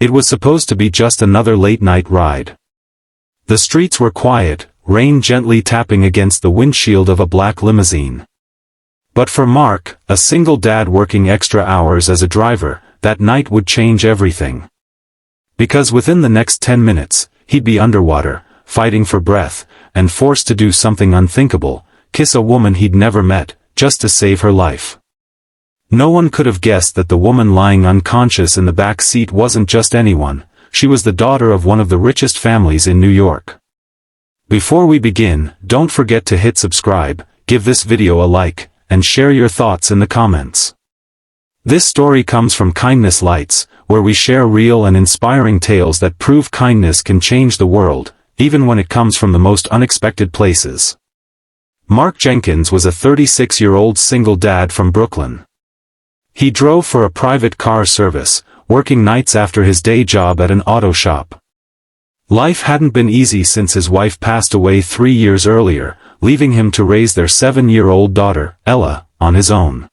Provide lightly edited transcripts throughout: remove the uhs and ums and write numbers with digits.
It was supposed to be just another late-night ride. The streets were quiet, rain gently tapping against the windshield of a black limousine. But for Mark, a single dad working extra hours as a driver, that night would change everything. Because within the next 10 minutes, he'd be underwater, fighting for breath, and forced to do something unthinkable, kiss a woman he'd never met, just to save her life. No one could have guessed that the woman lying unconscious in the back seat wasn't just anyone, she was the daughter of one of the richest families in New York. Before we begin, don't forget to hit subscribe, give this video a like, and share your thoughts in the comments. This story comes from Kindness Lights, where we share real and inspiring tales that prove kindness can change the world, even when it comes from the most unexpected places. Mark Jenkins was a 36-year-old single dad from Brooklyn. He drove for a private car service, working nights after his day job at an auto shop. Life hadn't been easy since his wife passed away 3 years earlier, leaving him to raise their 7-year-old daughter, Ella, on his own.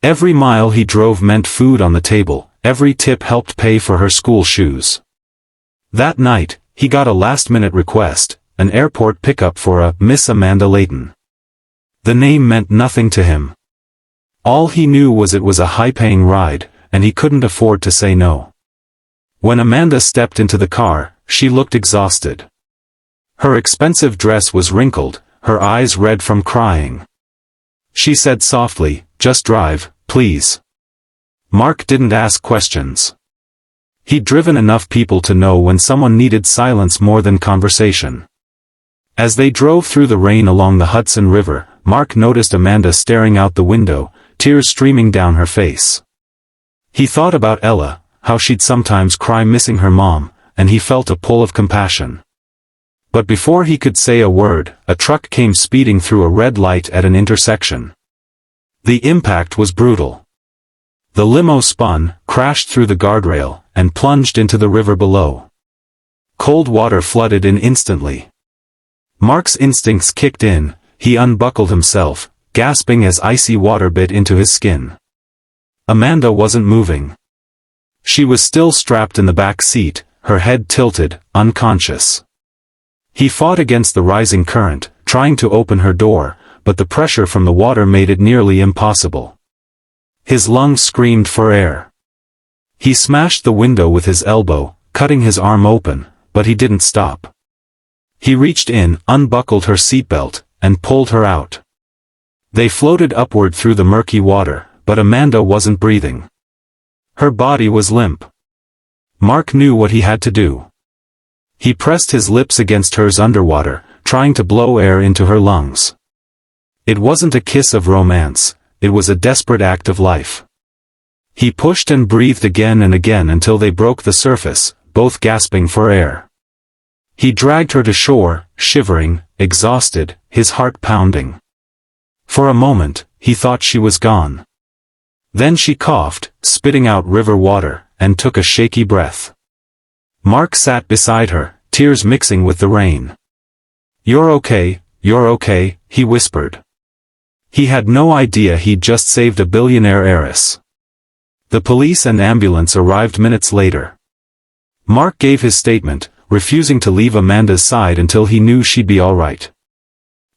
Every mile he drove meant food on the table, every tip helped pay for her school shoes. That night, he got a last-minute request, an airport pickup for a Miss Amanda Layton. The name meant nothing to him. All he knew was it was a high-paying ride, and he couldn't afford to say no. When Amanda stepped into the car, she looked exhausted. Her expensive dress was wrinkled, her eyes red from crying. She said softly, "Just drive, please." Mark didn't ask questions. He'd driven enough people to know when someone needed silence more than conversation. As they drove through the rain along the Hudson River, Mark noticed Amanda staring out the window, tears streaming down her face. He thought about Ella, how she'd sometimes cry missing her mom, and he felt a pull of compassion. But before he could say a word, a truck came speeding through a red light at an intersection. The impact was brutal. The limo spun, crashed through the guardrail, and plunged into the river below. Cold water flooded in instantly. Mark's instincts kicked in, he unbuckled himself, gasping as icy water bit into his skin. Amanda wasn't moving. She was still strapped in the back seat, her head tilted, unconscious. He fought against the rising current, trying to open her door, but the pressure from the water made it nearly impossible. His lungs screamed for air. He smashed the window with his elbow, cutting his arm open, but he didn't stop. He reached in, unbuckled her seatbelt, and pulled her out. They floated upward through the murky water, but Amanda wasn't breathing. Her body was limp. Mark knew what he had to do. He pressed his lips against hers underwater, trying to blow air into her lungs. It wasn't a kiss of romance, it was a desperate act of life. He pushed and breathed again and again until they broke the surface, both gasping for air. He dragged her to shore, shivering, exhausted, his heart pounding. For a moment, he thought she was gone. Then she coughed, spitting out river water, and took a shaky breath. Mark sat beside her, tears mixing with the rain. You're okay," he whispered. He had no idea he'd just saved a billionaire heiress. The police and ambulance arrived minutes later. Mark gave his statement, refusing to leave Amanda's side until he knew she'd be all right.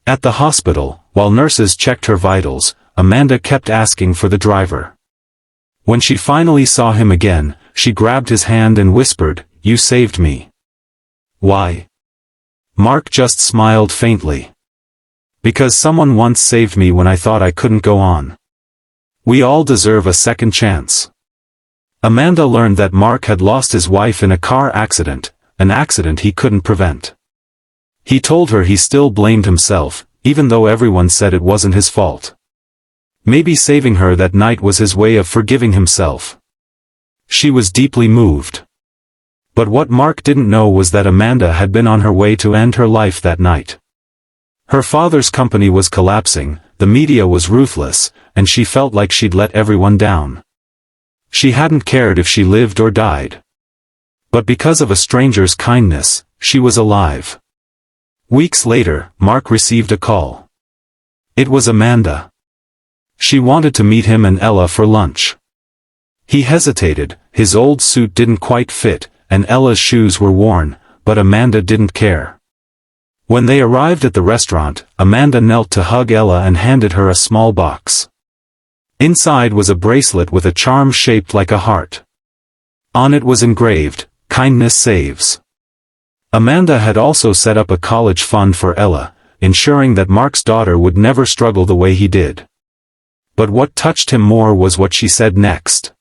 At the hospital, while nurses checked her vitals, Amanda kept asking for the driver. When she finally saw him again, she grabbed his hand and whispered, "You saved me." "Why?" Mark just smiled faintly. "Because someone once saved me when I thought I couldn't go on. We all deserve a second chance." Amanda learned that Mark had lost his wife in a car accident, an accident he couldn't prevent. He told her he still blamed himself, even though everyone said it wasn't his fault. Maybe saving her that night was his way of forgiving himself. She was deeply moved. But what Mark didn't know was that Amanda had been on her way to end her life that night. Her father's company was collapsing, the media was ruthless, and she felt like she'd let everyone down. She hadn't cared if she lived or died. But because of a stranger's kindness, she was alive. Weeks later, Mark received a call. It was Amanda. She wanted to meet him and Ella for lunch. He hesitated, his old suit didn't quite fit, and Ella's shoes were worn, but Amanda didn't care. When they arrived at the restaurant, Amanda knelt to hug Ella and handed her a small box. Inside was a bracelet with a charm shaped like a heart. On it was engraved, "Kindness saves." Amanda had also set up a college fund for Ella, ensuring that Mark's daughter would never struggle the way he did. But what touched him more was what she said next.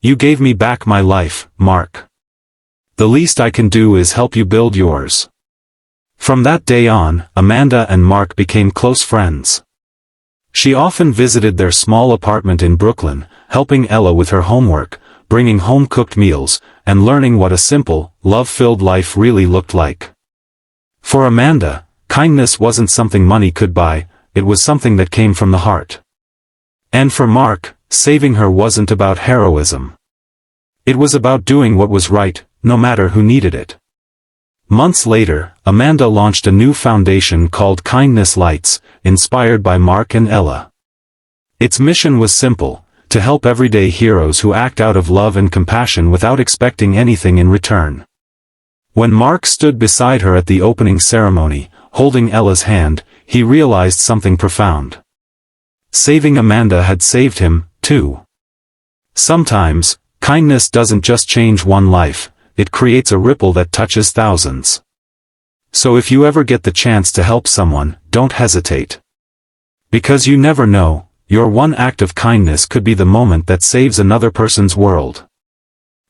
"You gave me back my life, Mark. The least I can do is help you build yours." From that day on, Amanda and Mark became close friends. She often visited their small apartment in Brooklyn, helping Ella with her homework, bringing home-cooked meals, and learning what a simple, love-filled life really looked like. For Amanda, kindness wasn't something money could buy, it was something that came from the heart. And for Mark, saving her wasn't about heroism. It was about doing what was right, no matter who needed it. Months later, Amanda launched a new foundation called Kindness Lights, inspired by Mark and Ella. Its mission was simple: to help everyday heroes who act out of love and compassion without expecting anything in return. When Mark stood beside her at the opening ceremony, holding Ella's hand, he realized something profound. Saving Amanda had saved him, too. Sometimes, kindness doesn't just change one life, it creates a ripple that touches thousands. So if you ever get the chance to help someone, don't hesitate. Because you never know, your one act of kindness could be the moment that saves another person's world.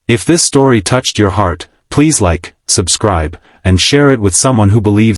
If this story touched your heart, please like, subscribe, and share it with someone who believes